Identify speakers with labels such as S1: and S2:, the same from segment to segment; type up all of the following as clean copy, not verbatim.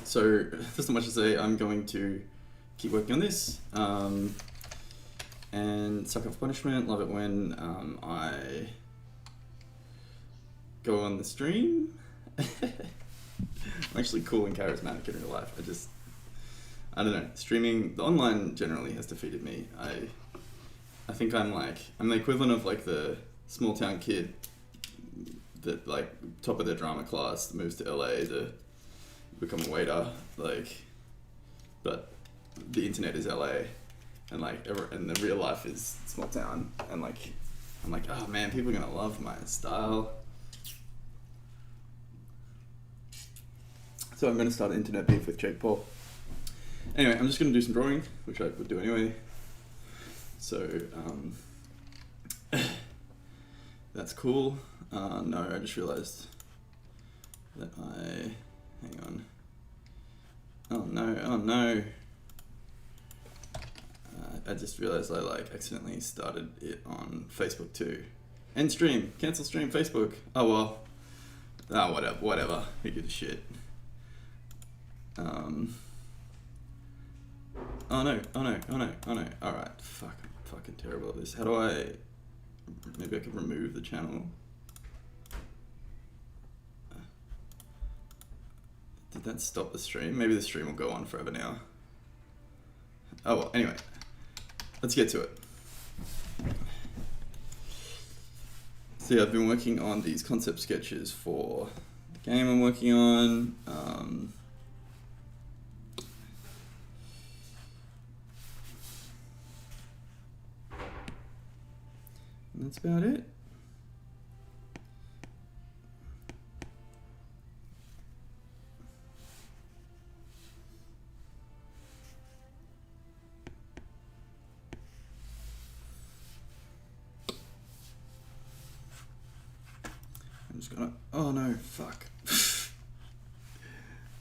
S1: So there's not much to say. I'm going to keep working on this and suck off punishment. Love it when I go on the stream. I'm actually cool and charismatic in real life. I don't know. Streaming, the online generally has defeated me. I think I'm the equivalent of like the small town kid that like top of their drama class moves to LA to become a waiter, but the internet is LA, and and the real life is small town, and I'm like, oh man, people are gonna love my style. So I'm gonna start an internet beef with Jake Paul. Anyway, I'm just gonna do some drawing, which I would do anyway. So that's cool. No, I just realized that hang on. Oh no. I just realized I accidentally started it on Facebook too. End stream, cancel stream, Facebook. Oh well. Whatever. Who gives a shit? Oh no. Alright, fuck, I'm fucking terrible at this. How do maybe I can remove the channel. Did that stop the stream? Maybe the stream will go on forever now. Oh well, anyway. Let's get to it. So yeah, I've been working on these concept sketches for the game I'm working on. And that's about it. I'm just gonna, oh no, fuck.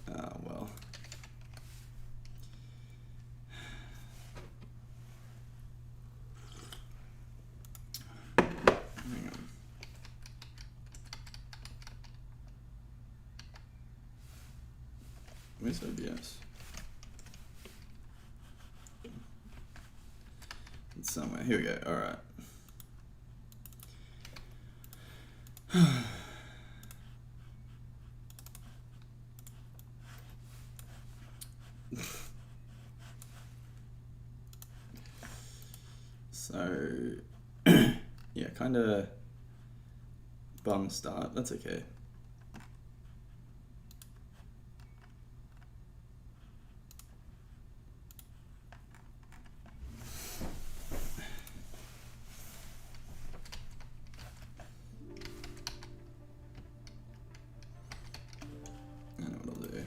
S1: Well. Hang on. Where's OBS? It's somewhere, here we go, alright. So, yeah, kind of bum start. That's okay. I know what I'll do.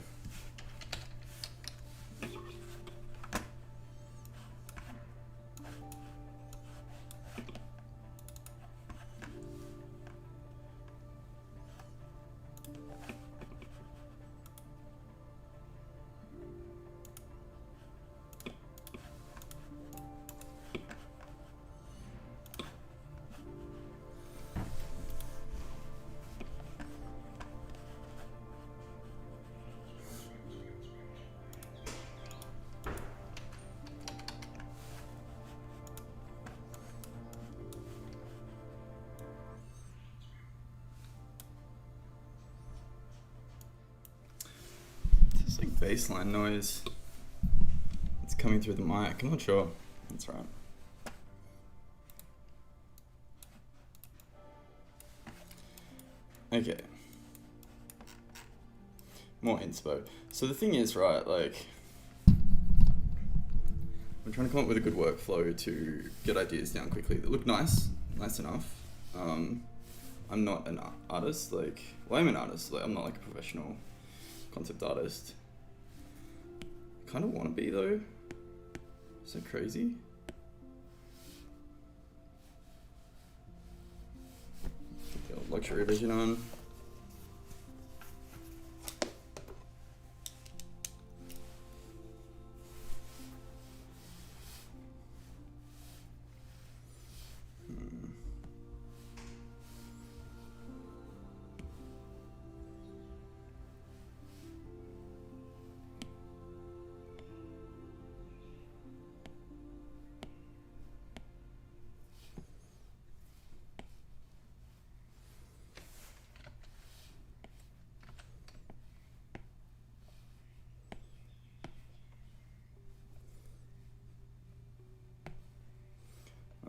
S1: It's like baseline noise. It's coming through the mic. I'm not sure. That's right. Okay. More inspo. So the thing is, right, I'm trying to come up with a good workflow to get ideas down quickly that look nice enough. I'm not an artist, I'm an artist, I'm not like a professional concept artist. Kind of want to be though. Is that crazy? Get the old luxury vision on.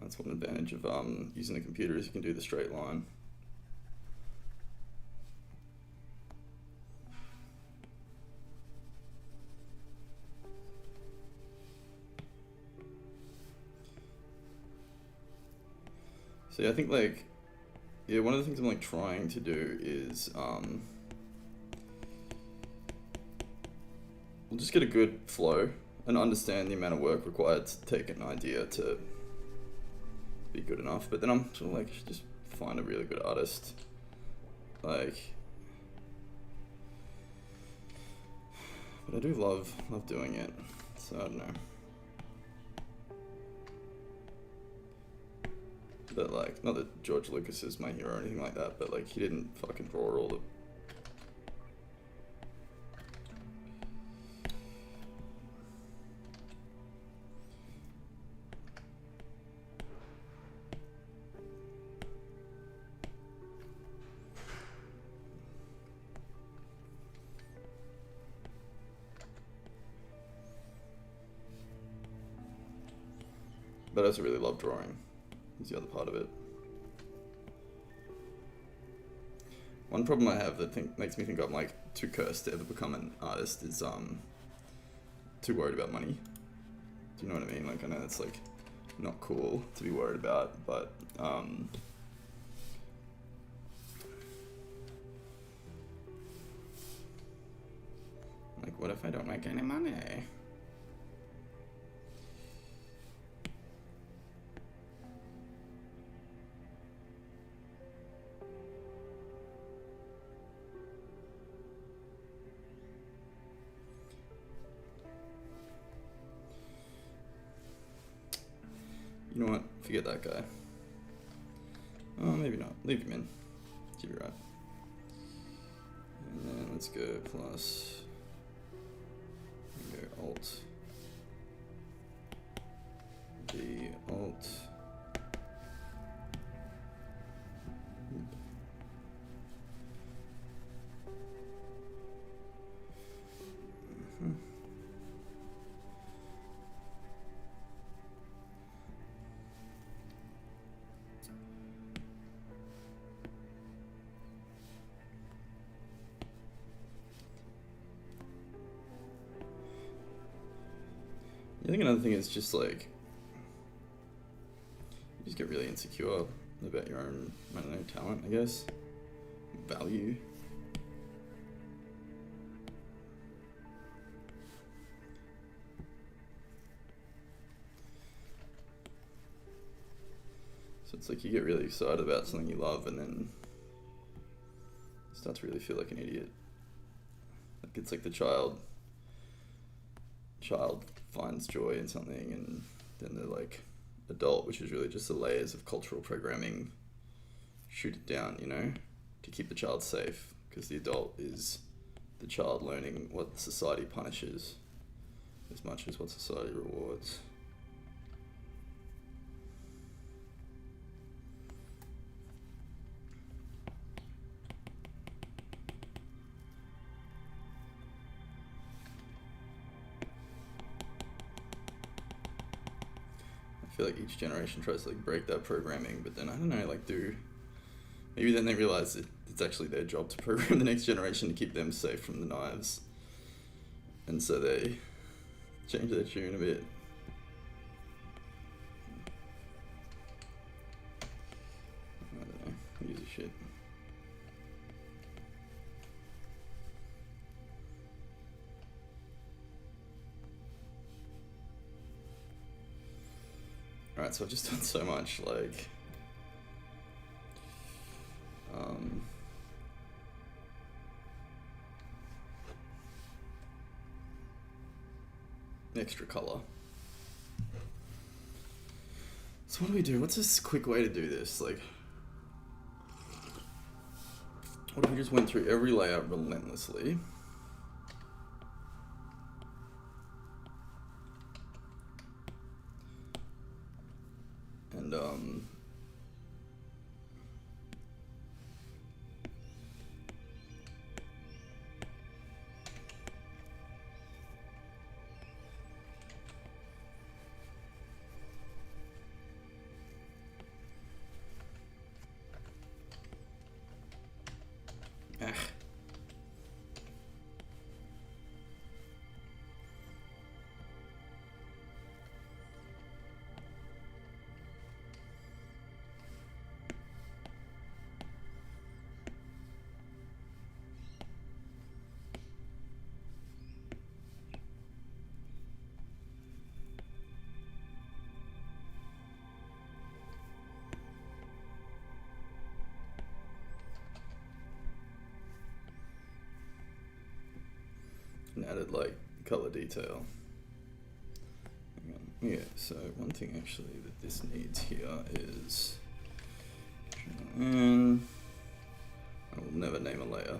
S1: That's one advantage of using the computer, is you can do the straight line. So yeah, I think like, yeah, one of the things I'm like trying to do is we'll just get a good flow and understand the amount of work required to take an idea to be good enough. But then I'm sort of like, just find a really good artist. Like, but I do love doing it. So I don't know. But like, not that George Lucas is my hero or anything like that, but like, he didn't fucking draw all the. But I also really love drawing, is the other part of it. One problem I have that makes me think I'm like too cursed to ever become an artist is too worried about money. Do you know what I mean? Like, I know that's like not cool to be worried about, but like, what if I don't make any money? You know what? Forget that guy. Oh, maybe not. Leave him in. Should be right. And then let's go plus. And go Alt. D Alt. I think another thing is just like, you just get really insecure about your own, I don't know, talent, I guess, value. So it's like you get really excited about something you love and then you start to really feel like an idiot. Like it's like the child finds joy in something and then the like adult, which is really just the layers of cultural programming, shoot it down, you know, to keep the child safe, because the adult is the child learning what society punishes as much as what society rewards. I feel like each generation tries to like break that programming, but then I don't know, like maybe then they realize that it's actually their job to program the next generation to keep them safe from the knives, and so they change their tune a bit. I don't know, who gives a shit? Alright, so I've just done so much, like, extra color. So what do we do? What's a quick way to do this? Like, what if we just went through every layout relentlessly? And added like color detail. Hang on. Yeah, so one thing actually that this needs here is, and I will never name a layer.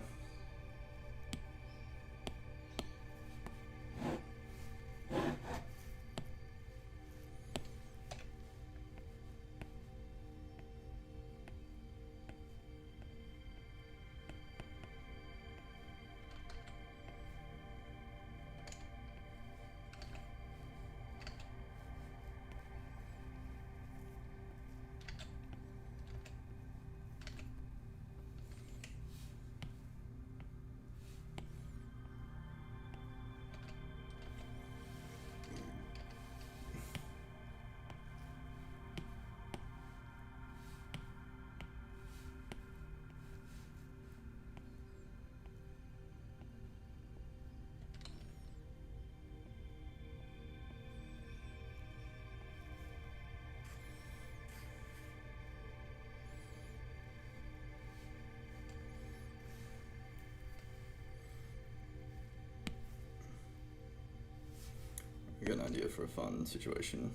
S1: I got an idea for a fun situation.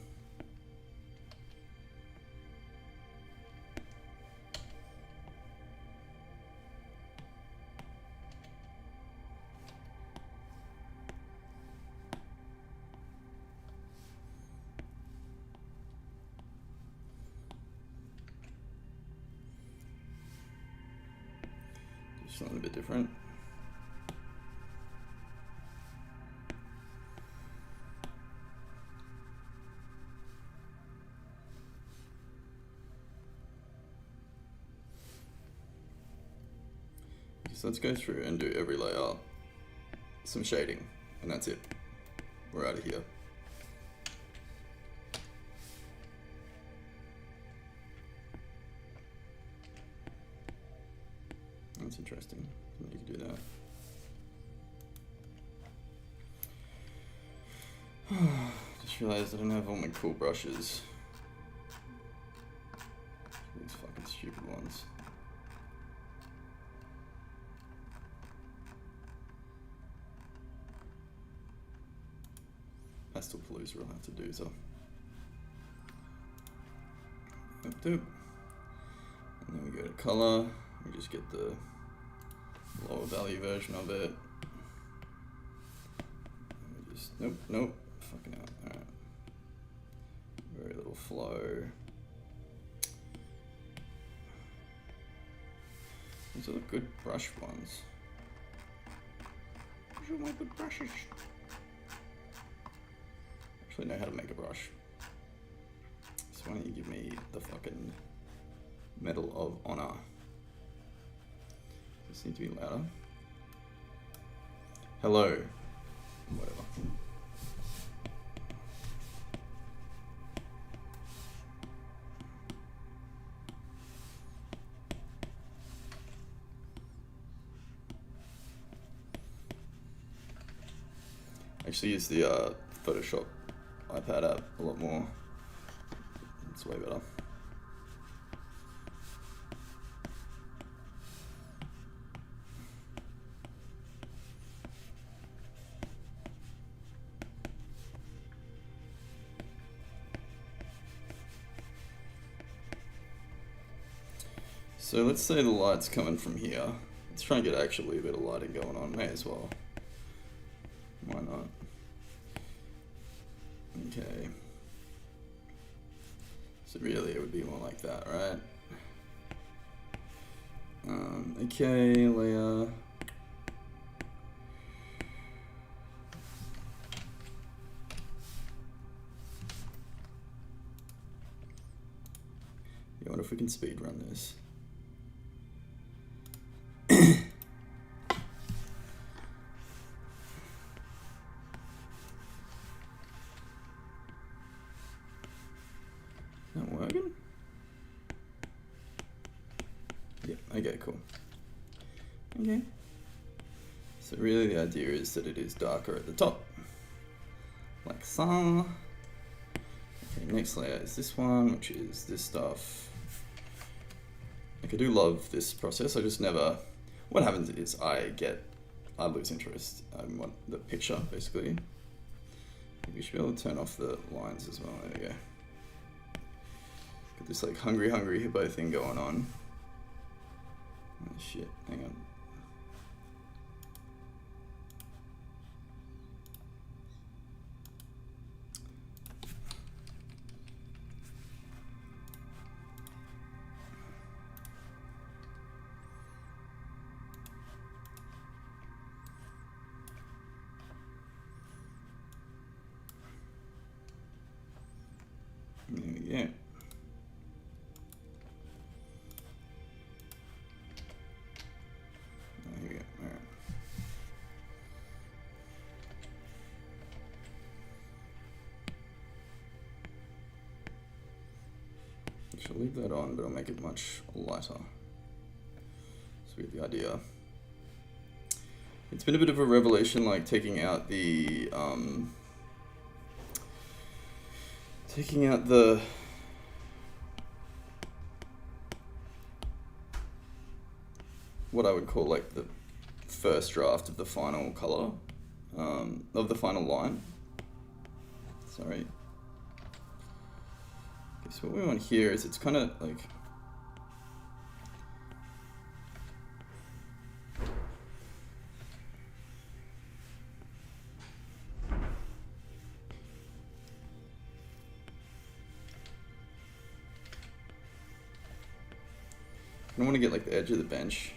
S1: Do something a bit different. So let's go through and do every layer, some shading, and that's it. We're out of here. That's interesting. You can do that. Just realized I don't have all my cool brushes. These fucking stupid ones. Pastel Palooza will have to do so. And then we go to color. We just get the lower value version of it. And we just nope, fucking out. All right. Very little flow. These are the good brush ones. These are my good brushes. Actually know how to make a brush. So why don't you give me the fucking Medal of Honor? This needs to be louder. Hello. Whatever. Actually use the Photoshop iPad app a lot more. It's way better. So let's say the light's coming from here. Let's try and get actually a bit of lighting going on. May as well. Why not? Okay. So really it would be more like that, right? Okay, layer. I wonder if we can speed run this. Not working? Yeah, okay, cool. Okay. So really the idea is that it is darker at the top. Like so. Okay, next layer is this one, which is this stuff. Like I do love this process, I just never, what happens is I I'd lose interest. I want the picture, basically. We should be able to turn off the lines as well. There we go. Got this like hungry hippo thing going on. Oh shit, hang on. Yeah. There we go. All right. I shall leave that on, but I'll make it much lighter. So we get the idea. It's been a bit of a revelation, like taking out the what I would call like the first draft of the final color, of the final line. Sorry. Okay, so what we want here is it's kind of like, I don't want to get like the edge of the bench,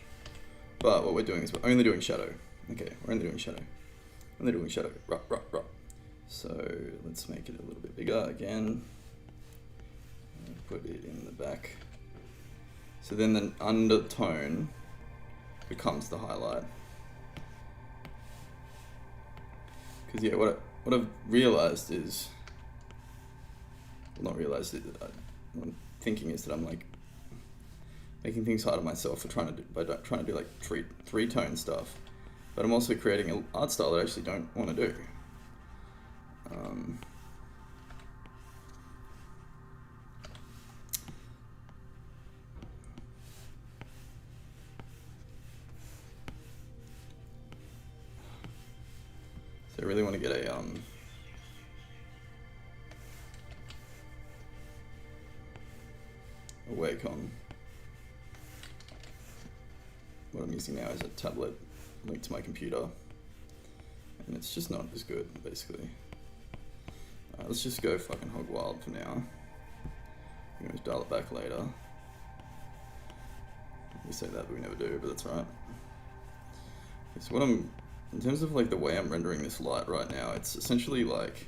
S1: but what we're doing is we're only doing shadow. Okay, we're only doing shadow. Only doing shadow. Ruh. So let's make it a little bit bigger again. Put it in the back. So then the undertone becomes the highlight. Because yeah, what I've realized is, well, not realized, what I'm thinking is that I'm like making things hard on myself for trying to do like three-tone stuff, but I'm also creating an art style that I actually don't want to do. So I really want to get a Wacom. What I'm using now is a tablet linked to my computer, and it's just not as good, basically. Let's just go fucking hog wild for now. We can always dial it back later. We say that, but we never do, but that's right. Okay, so what I'm, in terms of like the way I'm rendering this light right now, it's essentially like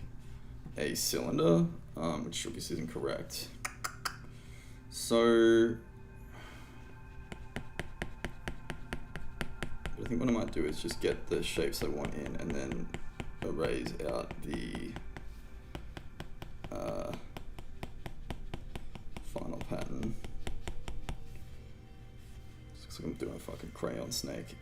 S1: a cylinder, which obviously isn't correct. So I think what I might do is just get the shapes I want in and then erase out the final pattern. Looks like I'm doing a fucking crayon snake.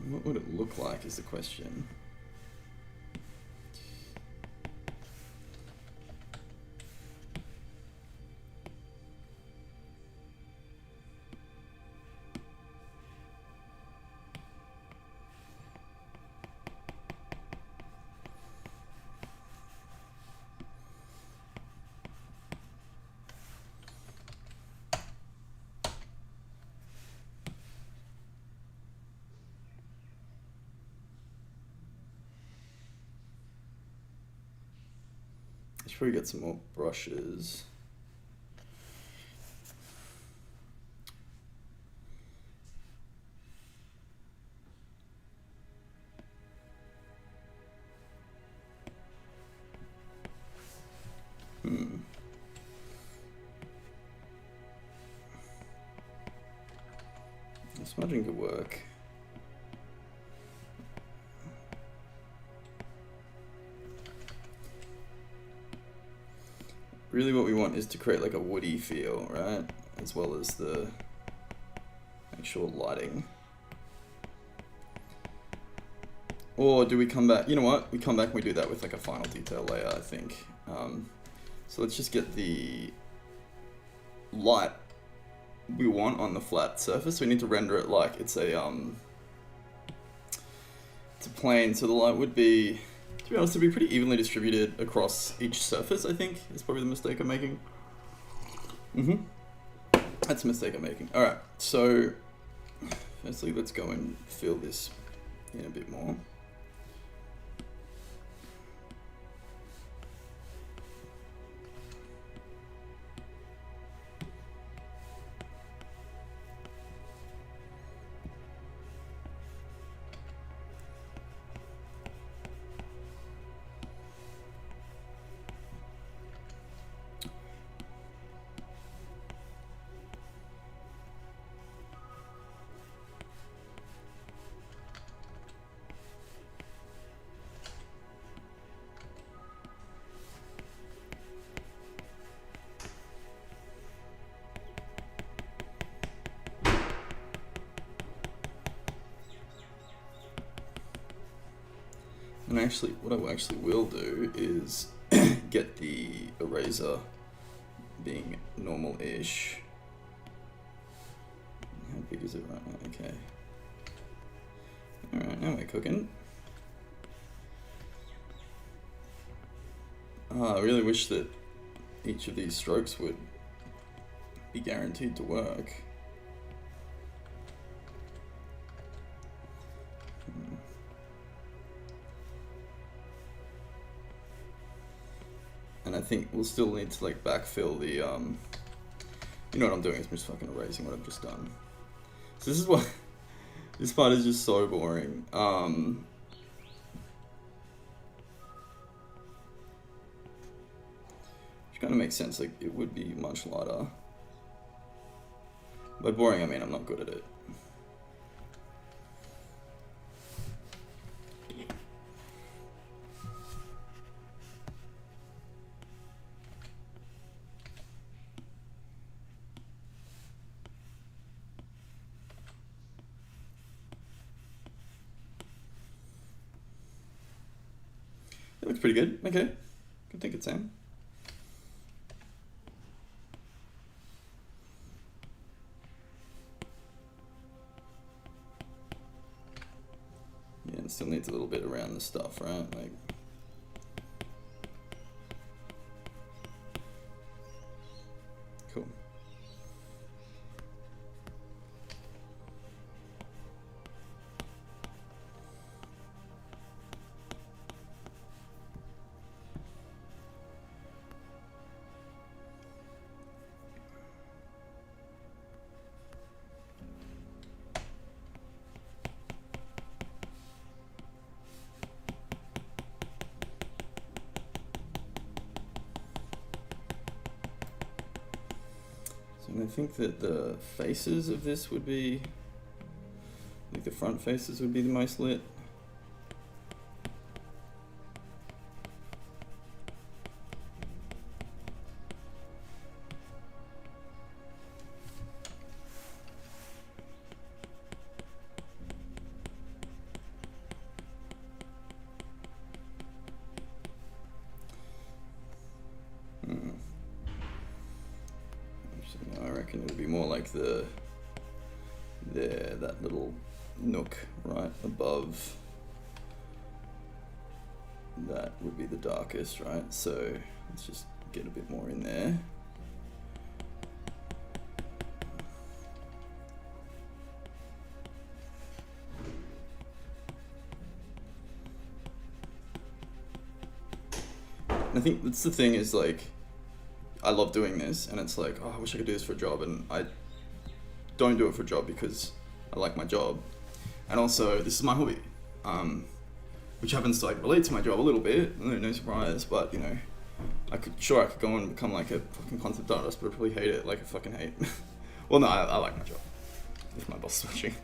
S1: What would it look like is the question. I should probably get some more brushes. Smudging could work. Really what we want is to create like a woody feel, right? As well as the actual lighting. Or do we come back? You know what? We come back and we do that with like a final detail layer, I think. So let's just get the light we want on the flat surface. We need to render it like it's a plane. So the light would be, to be honest, to be pretty evenly distributed across each surface. I think is probably the mistake I'm making. That's a mistake I'm making. All right. So firstly, let's go and fill this in a bit more. And actually, what I actually will do is get the eraser being normal-ish. How big is it right now? Okay. Alright, now we're cooking. I really wish that each of these strokes would be guaranteed to work. And I think we'll still need to like backfill the, you know what I'm doing is I'm just fucking erasing what I've just done. So this is what, this part is just so boring. Which kind of makes sense, like it would be much lighter. By boring, I mean I'm not good at it. That looks pretty good. Okay, good thinking, Sam. Yeah, it still needs a little bit around the stuff, right? Like, cool. And I think that the faces of this would be, I think the front faces would be the most lit. I reckon it would be more like that little nook right above. That would be the darkest, right? So let's just get a bit more in there. And I think that's the thing is like, I love doing this, and it's like, oh, I wish I could do this for a job, and I don't do it for a job because I like my job, and also this is my hobby, which happens to like relate to my job a little bit. No surprise, but you know, I could go and become like a fucking concept artist, but I probably hate it like I fucking hate. Well, no, I like my job. If my boss is watching,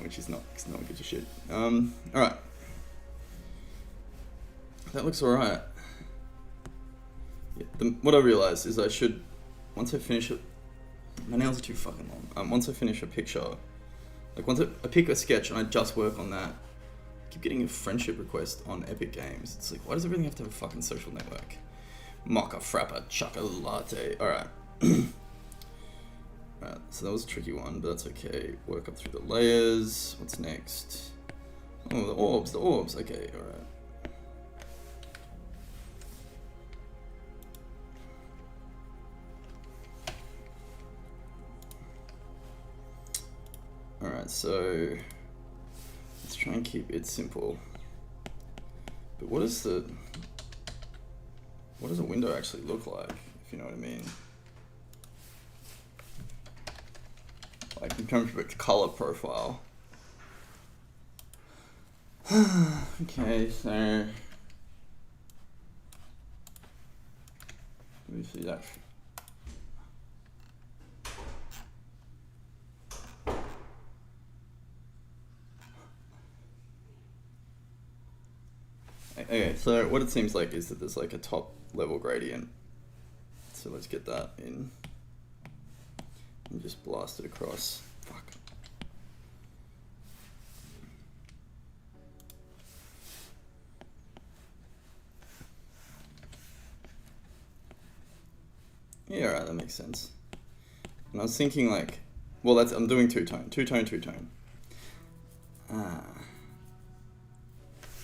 S1: which is not, because no one gives a shit. All right, that looks alright. Yeah, what I realized is I should, once I finish it, my nails are too fucking long. Once I finish a picture, like once I pick a sketch and I just work on that, I keep getting a friendship request on Epic Games. It's like, why does everything have to have a fucking social network? Mocha frappa, chocolate latte. Alright. Alright, so that was a tricky one, but that's okay. Work up through the layers. What's next? Oh, the orbs. Okay, alright. Alright, so let's try and keep it simple. But what does a window actually look like, if you know what I mean? Like in terms of its color profile. Okay, so let me see that. Okay, so what it seems like is that there's like a top level gradient. So let's get that in and just blast it across. Fuck. Yeah, right, that makes sense. And I was thinking like, well, I'm doing two-tone.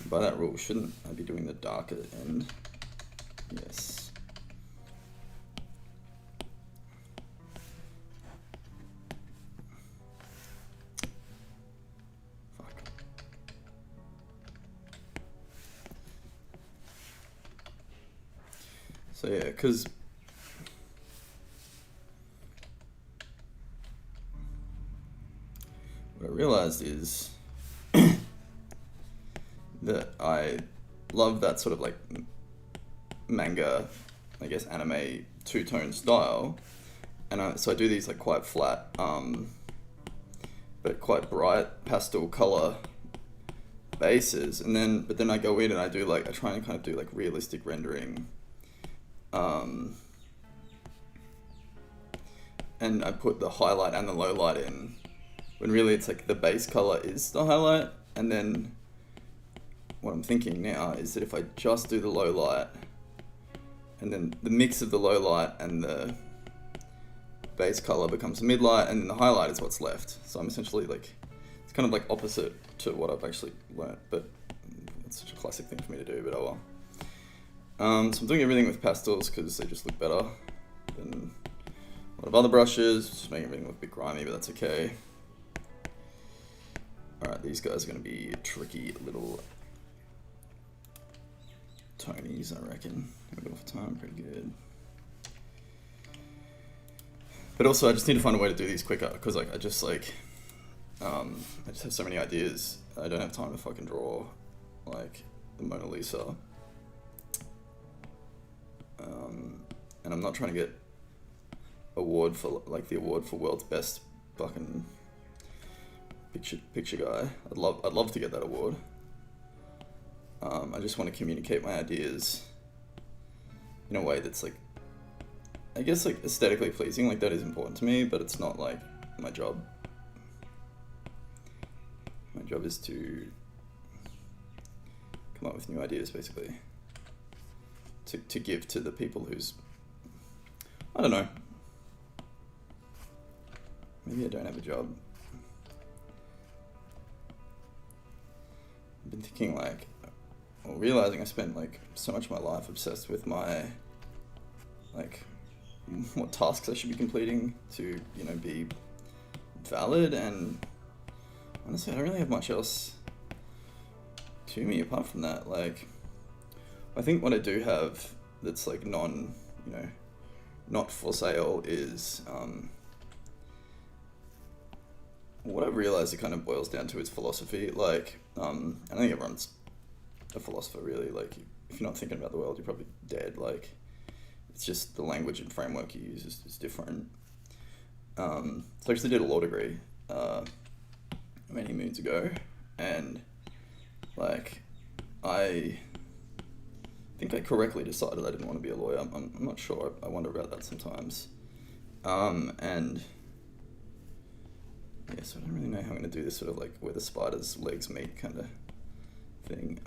S1: By that rule, shouldn't I be doing the darker end? Yes. Fuck. So yeah, because what I realized is that I love that sort of like manga, I guess anime two-tone style, and so I do these like quite flat, but quite bright pastel color bases, but then I go in and I try and kind of do like realistic rendering, and I put the highlight and the low light in, when really it's like the base color is the highlight, and then what I'm thinking now is that if I just do the low light, and then the mix of the low light and the base color becomes mid light, and then the highlight is what's left. So I'm essentially like, it's kind of like opposite to what I've actually learnt, but it's such a classic thing for me to do, but oh well. So I'm doing everything with pastels because they just look better than a lot of other brushes, just making everything look a bit grimy, but that's okay. Alright, these guys are going to be tricky little Tony's, I reckon. Have it off time, pretty good. But also, I just need to find a way to do these quicker, because like I just have so many ideas. I don't have time to fucking draw like the Mona Lisa. And I'm not trying to get award for like the award for world's best fucking picture guy. I'd love to get that award. I just want to communicate my ideas in a way that's like, I guess like aesthetically pleasing. Like that is important to me, but it's not like my job. My job is to come up with new ideas, basically, to give to the people who's, I don't know, maybe I don't have a job. I've been thinking like, or realizing I spent like so much of my life obsessed with my, like, what tasks I should be completing to, you know, be valid, and honestly I don't really have much else to me apart from that. Like, I think what I do have that's like not for sale is, what I've realized it kind of boils down to is philosophy. Like, I think everyone's a philosopher really. Like, if you're not thinking about the world, you're probably dead. Like, it's just the language and framework you use is different. So I actually did a law degree many moons ago, and like I think I correctly decided I didn't want to be a lawyer. I'm not sure. I wonder about that sometimes. And yeah, so I don't really know how I'm going to do this sort of like where the spider's legs meet kind of thing.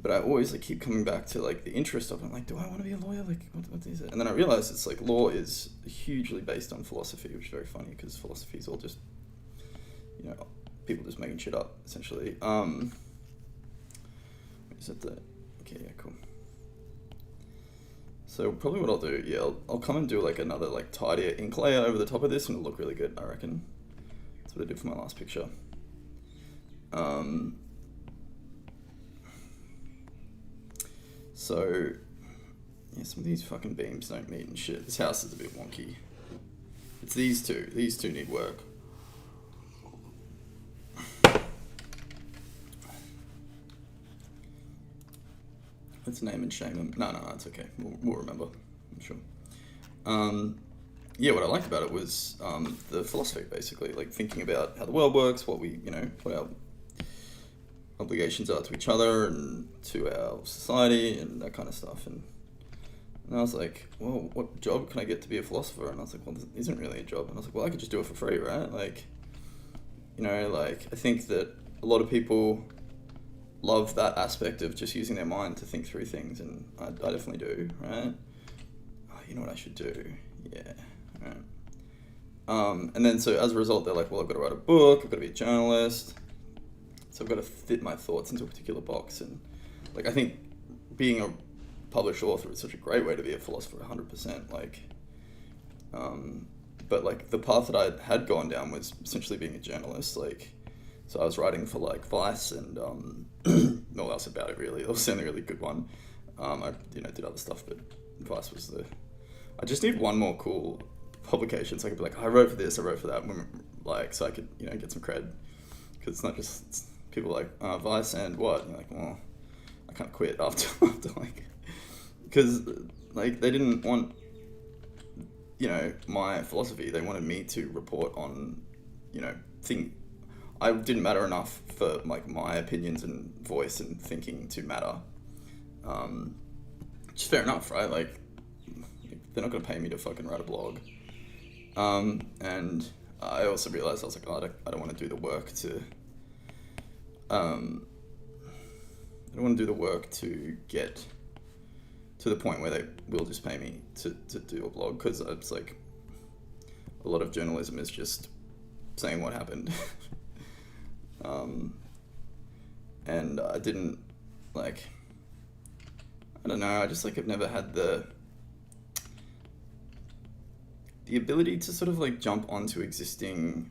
S1: but I always like keep coming back to like the interest of it. I'm like, do I want to be a lawyer? Like, what is it? And then I realized it's like law is hugely based on philosophy, which is very funny because philosophy is all just, you know, people just making shit up essentially. Is that the? Okay, yeah, cool. So probably what I'll do, yeah, I'll come and do like another like tidier ink layer over the top of this, and it'll look really good, I reckon. That's what I did for my last picture. So yeah, some of these fucking beams don't meet and shit. This house is a bit wonky. It's these two. These two need work. Let's name and shame them. No, it's okay. We'll remember, I'm sure. Yeah, what I liked about it was the philosophy, basically, like thinking about how the world works, what we, you know, what our obligations are to each other and to our society and that kind of stuff. And I was like, well, what job can I get to be a philosopher? And I was like, well, this isn't really a job. And I was like, well, I could just do it for free, right? Like, you know, like I think that a lot of people love that aspect of just using their mind to think through things, and I definitely do, right? Oh, you know what I should do? Yeah, right. And then so as a result, they're like, well, I've got to write a book, I've got to be a journalist, so I've got to fit my thoughts into a particular box. And like, I think being a published author is such a great way to be a philosopher, 100%. Like, but like the path that I had gone down was essentially being a journalist, like. So I was writing for like Vice and no else about it really. It was the only really good one. I did other stuff, but Vice was I just need one more cool publication so I could be like, I wrote for this, I wrote for that, like so I could get some cred, because it's not just people like Vice and what. And you're like, well, I can't quit after like, because like they didn't want my philosophy. They wanted me to report on I didn't matter enough for like my opinions and voice and thinking to matter. Which is fair enough, right? Like, they're not going to pay me to fucking write a blog. And I also realized, I was like, oh, I don't want to do the work to... I don't want to do the work to get to the point where they will just pay me to do a blog, because it's like a lot of journalism is just saying what happened. And I didn't, like, I don't know, I just, like, have never had the ability to sort of, like, jump onto existing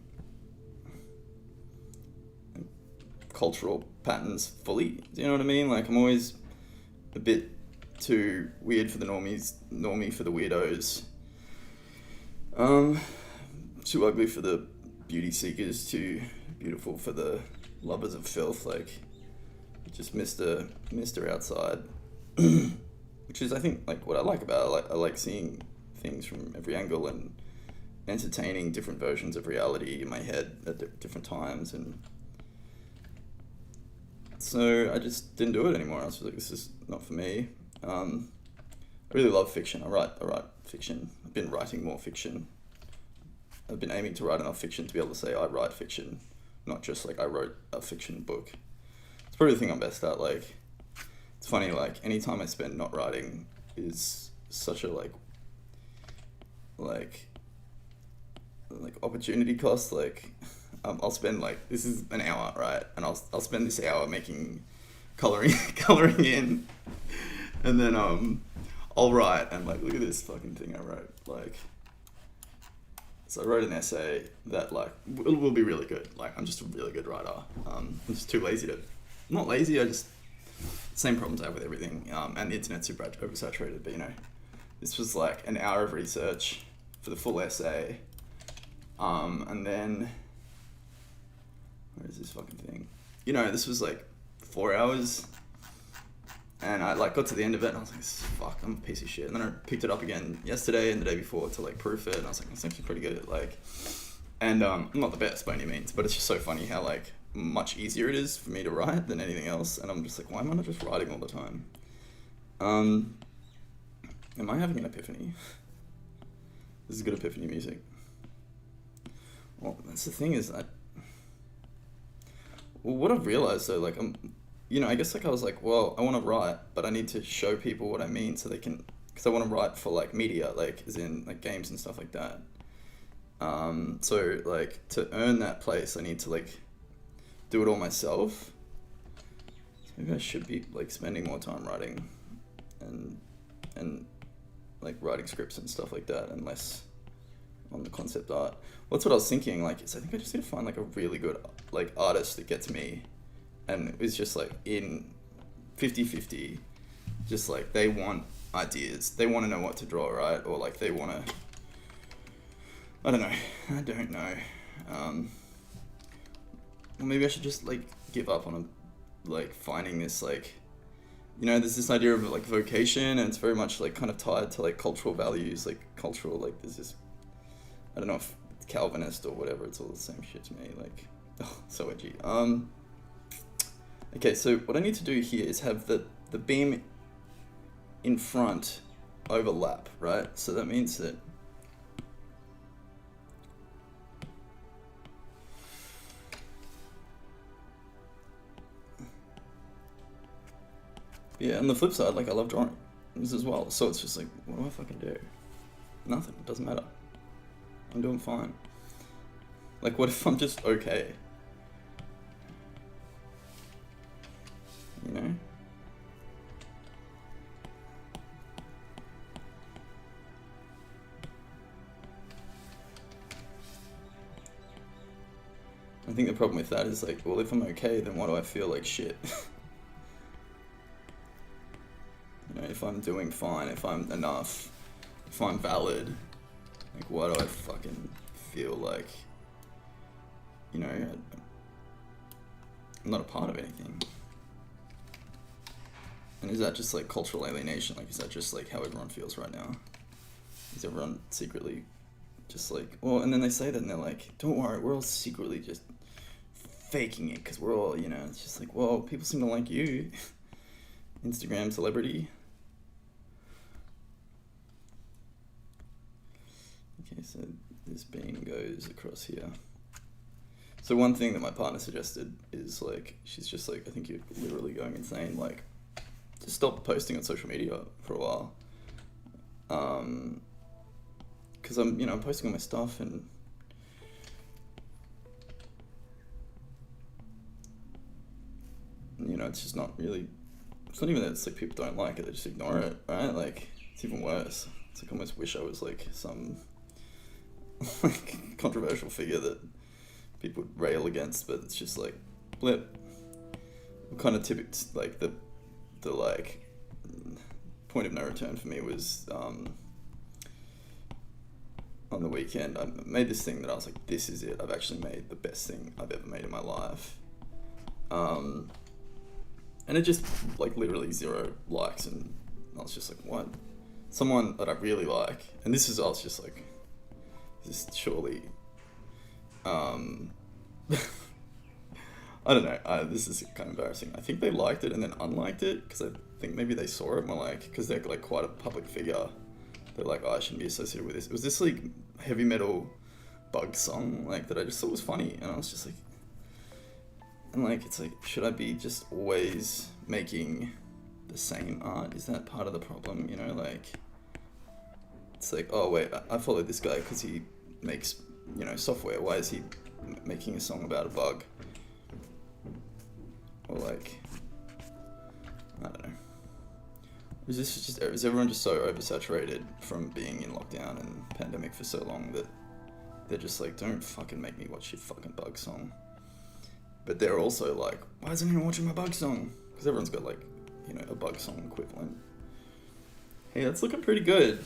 S1: cultural patterns fully. Do you know what I mean? Like, I'm always a bit too weird for the normie for the weirdos. Too ugly for the beauty seekers, too beautiful for the lovers of filth. Like, just Mr. Outside. Which is, I think, like, what I like about it. I like seeing things from every angle and entertaining different versions of reality in my head at different times. And so I just didn't do it anymore. I was like, this is not for me. I really love fiction. I write fiction. I've been writing more fiction. I've been aiming to write enough fiction to be able to say I write fiction, not just like I wrote a fiction book. It's probably the thing I'm best at. Like, it's funny, like, any time I spend not writing is such a like opportunity cost. Like, I'll spend, like, this is an hour, right? And I'll spend this hour making coloring in, and then I'll write and like, look at this fucking thing I wrote. Like, so I wrote an essay that like will be really good. Like, I'm just a really good writer. I'm just too lazy to, not lazy. I just, same problems I have with everything. And the internet's super oversaturated. But this was like an hour of research for the full essay. And then, where is this fucking thing? This was like 4 hours. And I like got to the end of it and I was like, fuck, I'm a piece of shit. And then I picked it up again yesterday and the day before to like proof it. And I was like, it's actually pretty good. Like, and I'm not the best by any means, but it's just so funny how like much easier it is for me to write than anything else. And I'm just like, why am I not just writing all the time? Am I having an epiphany? This is good epiphany music. Well, that's the thing is that, well, what I've realized though, like you know, I guess like I was like, well, I want to write, but I need to show people what I mean so they can, because I want to write for like media, like as in like games and stuff like that. So like to earn that place, I need to like do it all myself. So maybe I should be like spending more time writing and and like writing scripts and stuff like that, and less on the concept art. Well, that's what I was thinking. Like, is I think I just need to find like a really good like artist that gets me, and it was just like in 50-50, just like they want ideas, they want to know what to draw, right? Or like they want to, I don't know, I don't know. Well, maybe I should just like give up on like finding this like, you know, there's this idea of like vocation, and it's very much like kind of tied to like cultural values, like cultural, like there's this, I don't know if it's Calvinist or whatever, it's all the same shit to me, like, oh, so edgy. Okay, so what I need to do here is have the beam in front overlap, right? So that means that yeah, on the flip side, like I love drawing this as well. So it's just like, what do I fucking do? Nothing. It doesn't matter. I'm doing fine. Like, what if I'm just okay? You know? I think the problem with that is like, well, if I'm okay, then why do I feel like shit? You know, if I'm doing fine, if I'm enough, if I'm valid, like, why do I fucking feel like, you know, I'm not a part of anything? And is that just like cultural alienation? Like, is that just like how everyone feels right now? Is everyone secretly just like, well, and then they say that and they're like, don't worry, we're all secretly just faking it because we're all, you know, it's just like, well, people seem to like you. Instagram celebrity. Okay, so this beam goes across here. So one thing that my partner suggested is like, she's just like, I think you're literally going insane, like, just stop posting on social media for a while. Because I'm, you know, I'm posting all my stuff and you know, it's just not really, it's not even that it's like people don't like it, they just ignore it, right? Like, it's even worse. It's like I almost wish I was like some like controversial figure that people would rail against, but it's just like, blip. Kind of typical, like the like point of no return for me was on the weekend I made this thing that I was like, this is it, I've actually made the best thing I've ever made in my life, and it just like literally 0 likes, and I was just like, what? Someone that I really like, and this is, I was just like, this is surely I don't know. This is kind of embarrassing. I think they liked it and then unliked it because I think maybe they saw it more like, because they're like quite a public figure. They're like, oh, I shouldn't be associated with this. It was this like heavy metal bug song like that I just thought was funny, and I was just like, and like it's like, should I be just always making the same art? Is that part of the problem? You know, like it's like, oh wait, I follow this guy because he makes, you know, software. Why is he making a song about a bug? Or like, I don't know. Is everyone just so oversaturated from being in lockdown and pandemic for so long that they're just like, don't fucking make me watch your fucking bug song? But they're also like, why isn't anyone watching my bug song? Because everyone's got like, you know, a bug song equivalent. Hey, that's looking pretty good.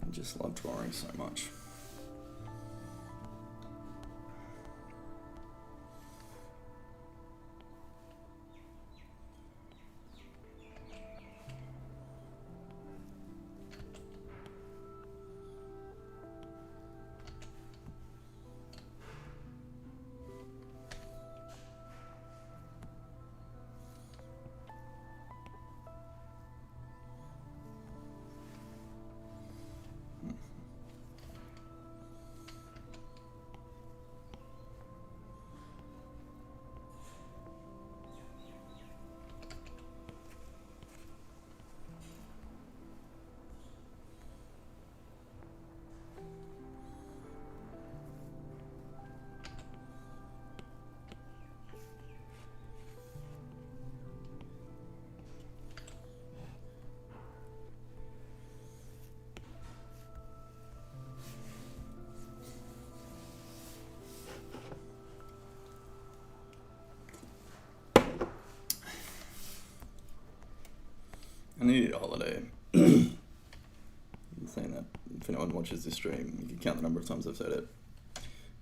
S1: I just love drawing so much. I need a holiday. I'm saying that if anyone watches this stream, you can count the number of times I've said it.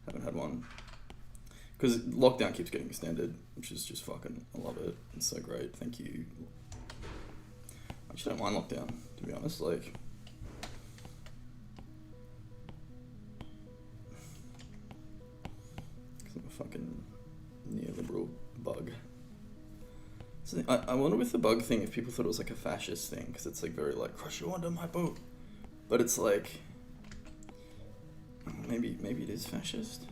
S1: Haven't had one. Because lockdown keeps getting extended, which is just fucking, I love it. It's so great. Thank you. I actually don't mind lockdown, to be honest. Like, because I'm a fucking neoliberal bug. So I wonder with the bug thing if people thought it was like a fascist thing, because it's like very like, crush you under my boot. But it's like, maybe it is fascist.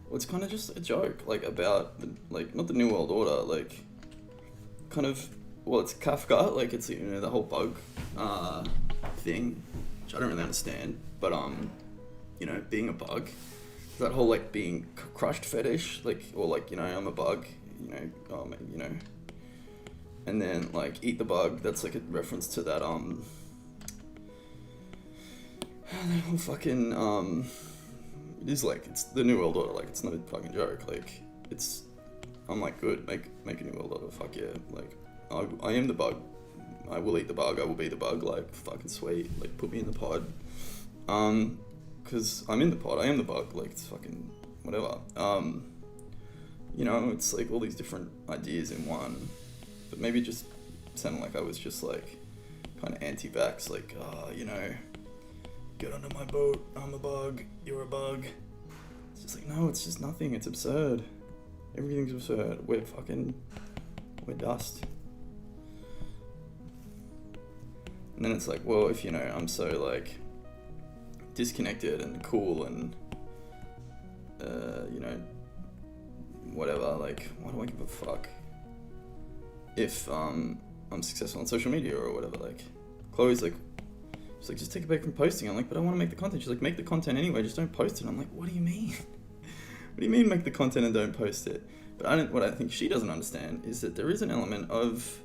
S1: Well, it's kind of just a joke, like about the, like, not the New World Order, like kind of, well, it's Kafka, like it's, you know, the whole bug thing, which I don't really understand, but you know, being a bug, that whole like being crushed fetish, like, or like, you know, I'm a bug, you know, you know, and then like eat the bug, that's like a reference to that that whole fucking it is like, it's the New World Order, like it's not a fucking joke, like it's, I'm like, good, make a New World Order, fuck yeah, like I am the bug, I will eat the bug, I will be the bug, like fucking sweet, like put me in the pod, cause I'm in the pod, I am the bug, like it's fucking whatever, you know, it's like all these different ideas in one, but maybe it just sounded like I was just like kind of anti-vax, like, you know, get under my boat, I'm a bug, you're a bug. It's just like, no, it's just nothing, it's absurd. Everything's absurd. We're dust. And then it's like, well, if, you know, I'm so like disconnected and cool and, you know, whatever, like, why do I give a fuck if I'm successful on social media or whatever? Like, Chloe's like, she's like, just take a break from posting. I'm like, but I want to make the content. She's like, make the content anyway, just don't post it. I'm like, what do you mean? What do you mean make the content and don't post it? But what I think she doesn't understand is that there is an element of,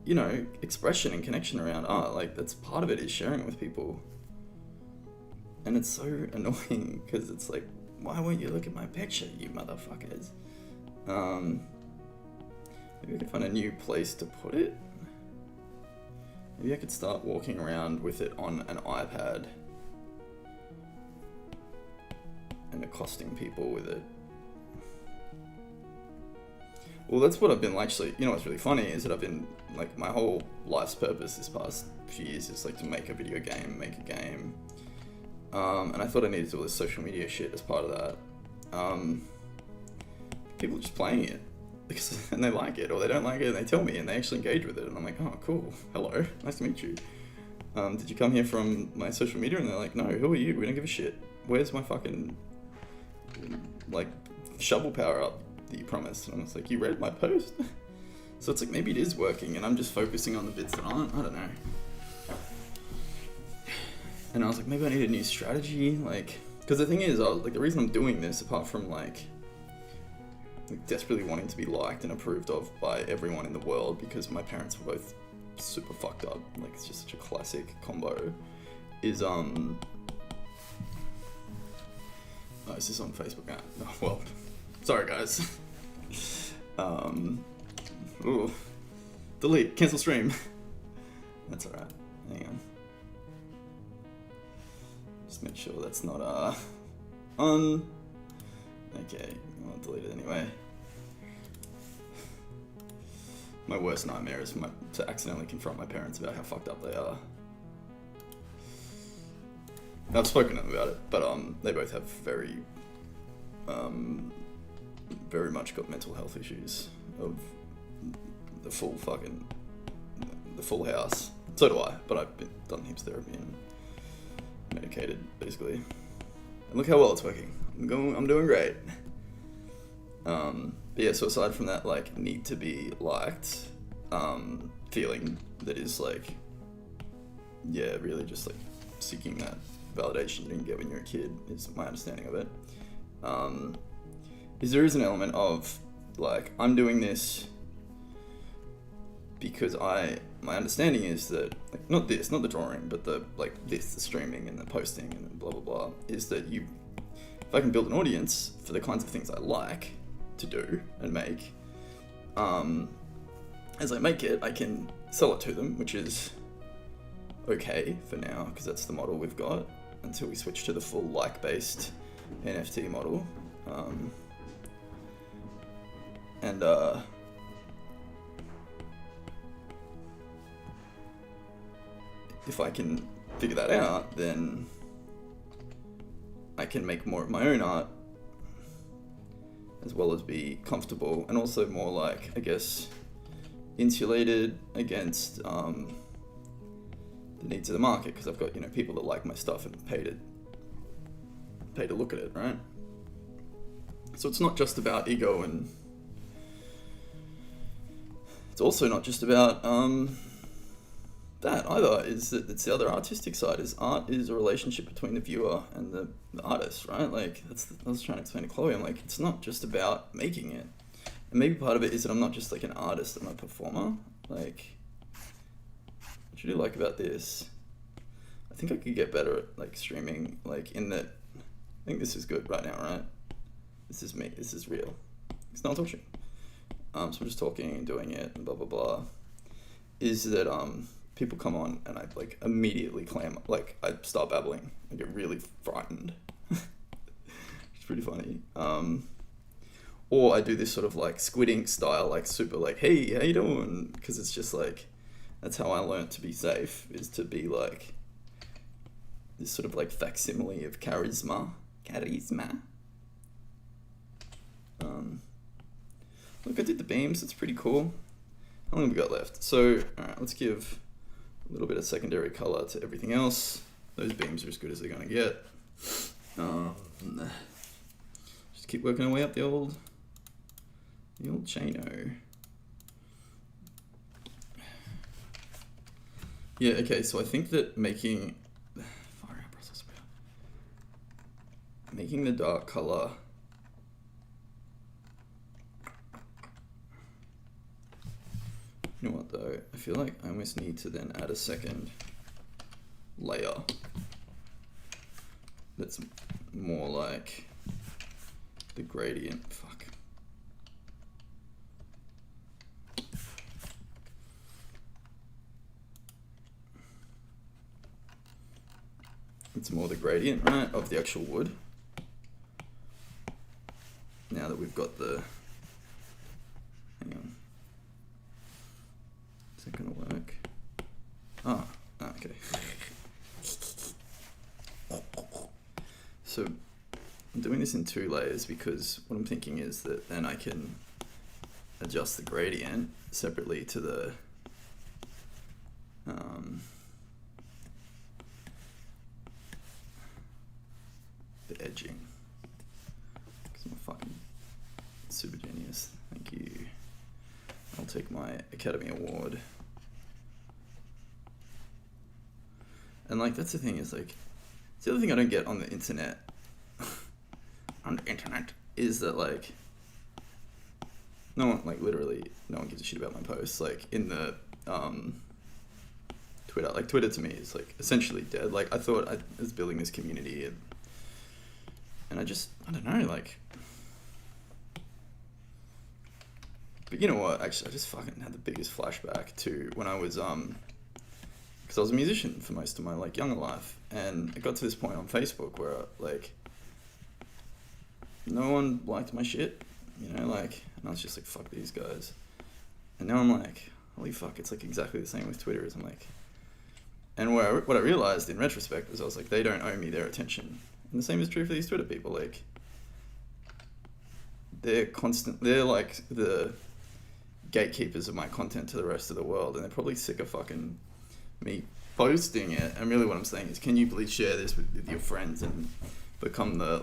S1: you know, expression and connection around art. Like, that's part of it, is sharing it with people. And it's so annoying because it's like, why won't you look at my picture, you motherfuckers? Maybe I could find a new place to put it. Maybe I could start walking around with it on an iPad and accosting people with it. Well, that's what I've been actually, you know what's really funny is that I've been, like, my whole life's purpose this past few years is like to make a video game, make a game. And I thought I needed to do all this social media shit as part of that. People are just playing it. And they like it, or they don't like it, and they tell me, and they actually engage with it, and I'm like, oh, cool, hello, nice to meet you. Did you come here from my social media? And they're like, no, who are you? We don't give a shit. Where's my fucking, like, shovel power up that you promised? And I was like, you read my post? So it's like, maybe it is working, and I'm just focusing on the bits that aren't, I don't know. And I was like, maybe I need a new strategy, like, because the thing is, like, the reason I'm doing this, apart from, like, desperately wanting to be liked and approved of by everyone in the world, because my parents were both super fucked up, like it's just such a classic combo, is oh, is this on Facebook now? Oh, well, sorry guys. Ooh, delete, cancel stream. That's alright, hang on, just make sure that's not on. Okay, I'll delete it anyway. My worst nightmare is to accidentally confront my parents about how fucked up they are. I've spoken to them about it, but they both have very much got mental health issues of the full house. So do I, but I've done heaps of therapy and medicated, basically. And look how well it's working. I'm doing great. But yeah, so aside from that, like, need to be liked, feeling that is like, yeah, really just like seeking that validation you didn't get when you were a kid, is my understanding of it. Is there is an element of, like, I'm doing this because my understanding is that, like, not the drawing, but the streaming and the posting and blah, blah, blah, is that if I can build an audience for the kinds of things I like to do and make, as I make it, I can sell it to them, which is okay for now, because that's the model we've got, until we switch to the full like-based NFT model. If I can figure that out, then I can make more of my own art, as well as be comfortable and also more like, I guess, insulated against the needs of the market, because I've got, people that like my stuff and pay to look at it, right? So it's not just about ego, and it's also not just about that either. Is that it's the other artistic side. Is art is a relationship between the viewer and the artist, right? Like I was trying to explain to Chloe. I'm like, it's not just about making it, and maybe part of it is that I'm not just like an artist. I'm a performer. Like, what do you like about this? I think I could get better at like streaming. Like in that, I think this is good right now, right? This is me. This is real. It's not talking. So I'm just talking and doing it and blah blah blah. Is that people come on and I like immediately clam, like I start babbling. I get really frightened. It's pretty funny. Or I do this sort of like Squid Ink style, like super like, hey, how you doing? Because it's just like, that's how I learned to be safe, is to be like this sort of like facsimile of charisma. Look, I did the beams. It's pretty cool. How long have we got left? So, alright, let's give a little bit of secondary color to everything else. Those beams are as good as they're going to get. Just keep working our way up the old chaino. Yeah, okay, so I think that making the dark color you know what though, I feel like I almost need to then add a second layer that's more like the gradient. Fuck. It's more the gradient, right, of the actual wood. Now that we've got the, hang on. Is that gonna work? Okay. So I'm doing this in 2 layers because what I'm thinking is that then I can adjust the gradient separately to the edging. Because I'm a fucking super genius. Thank you. I'll take my Academy Award. And like, that's the thing, is like, it's the other thing I don't get on the internet, is that like, no one, like literally, no one gives a shit about my posts. Like in the Twitter, like Twitter to me is like essentially dead. Like I thought I was building this community and I don't know, like, but you know what, actually I just fucking had the biggest flashback to when I was, because I was a musician for most of my like younger life, and it got to this point on Facebook where like no one liked my shit, you know, like, and I was just like, fuck these guys. And now I'm like, holy fuck, it's like exactly the same with Twitter. I'm like, and what I realized in retrospect was I was like, they don't owe me their attention. And the same is true for these Twitter people. Like, they're like the gatekeepers of my content to the rest of the world, and they're probably sick of fucking me posting it. And really what I'm saying is, can you please share this with your friends and become the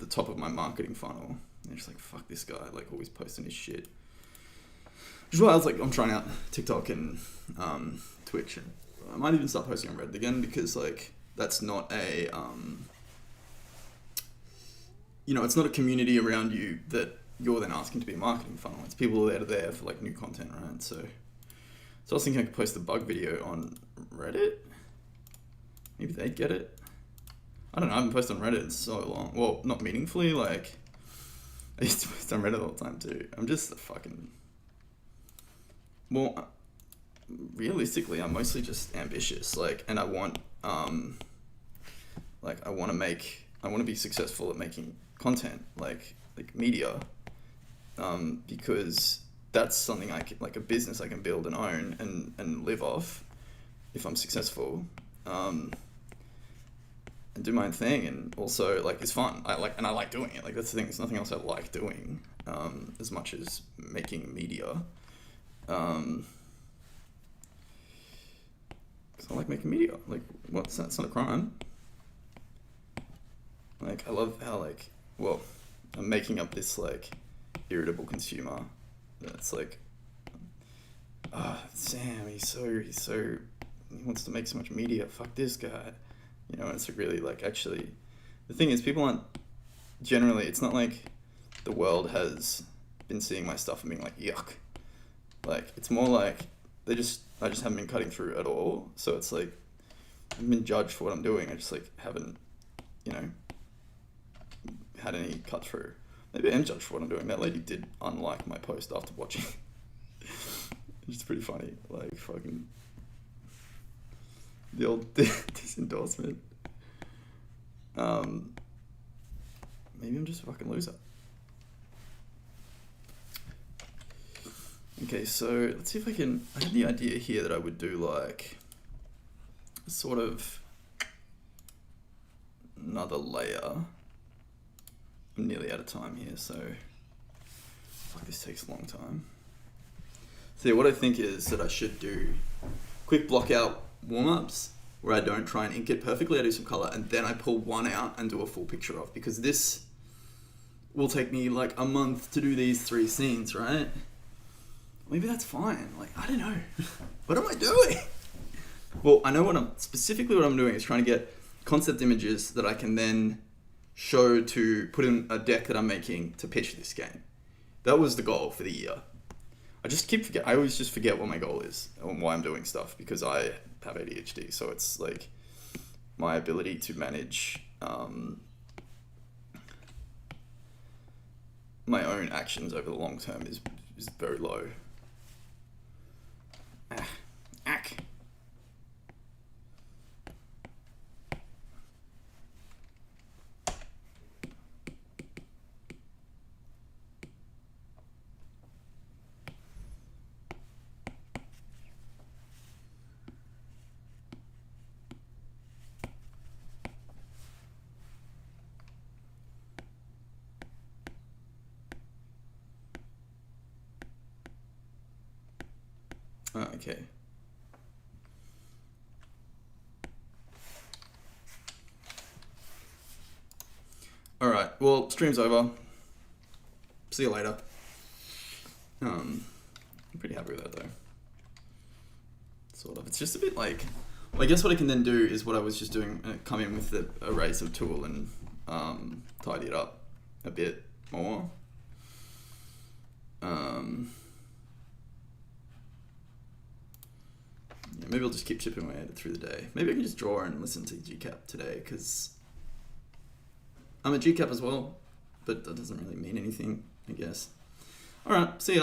S1: top of my marketing funnel? And they're just like, fuck this guy, like always posting his shit. Which is why I was like, I'm trying out TikTok and Twitch, and I might even start posting on Reddit again, because like that's not a it's not a community around you that you're then asking to be a marketing funnel. It's people that are there for like new content, right? So I was thinking I could post the bug video on Reddit. Maybe they'd get it. I don't know, I haven't posted on Reddit in so long. Well, not meaningfully, like, I used to post on Reddit all the time too. I'm just a fucking Well, realistically, I'm mostly just ambitious. Like, and I want, like, I want to be successful at making content, like media, because that's something I can, like a business I can build and own and live off if I'm successful, and do my own thing. And also, like, it's fun. I like doing it. Like, that's the thing. There's nothing else I like doing, as much as making media. 'Cause I like making media. Like, what's that? It's not a crime. Like, I love how, like, well, I'm making up this, like, irritable consumer that's like, Sam, he wants to make so much media. Fuck this guy. You know, and it's really, like, actually, the thing is, people aren't, generally, it's not like the world has been seeing my stuff and being like, yuck. Like, it's more like, I just haven't been cutting through at all. So it's like, I've been judged for what I'm doing. I just, like, haven't, you know, had any cut through. Maybe I am judged for what I'm doing. That lady did unlike my post after watching. It's pretty funny. Like, fucking the old disendorsement. Maybe I'm just a fucking loser. Okay, so let's see if I can. I had the idea here that I would do, like, sort of another layer. I'm nearly out of time here, so fuck, this takes a long time. So yeah, what I think is that I should do quick block out warm-ups where I don't try and ink it perfectly. I do some color and then I pull one out and do a full picture of, because this will take me like a month to do these 3 scenes, right? Maybe that's fine. Like, I don't know. What am I doing? Well, I know what I'm doing is trying to get concept images that I can then show to put in a deck that I'm making to pitch this game. That was the goal for the year. I always just forget what my goal is and why I'm doing stuff, because I have ADHD. So it's like my ability to manage my own actions over the long term is very low. Ack. Okay. Alright, well, stream's over. See you later. I'm pretty happy with that, though. Sort of. It's just a bit like... Well, I guess what I can then do is what I was just doing, come in with the eraser tool and tidy it up a bit more. Yeah, maybe I'll just keep chipping away at it through the day. Maybe I can just draw and listen to GCAP today, because I'm a GCAP as well, but that doesn't really mean anything, I guess. Alright, see ya.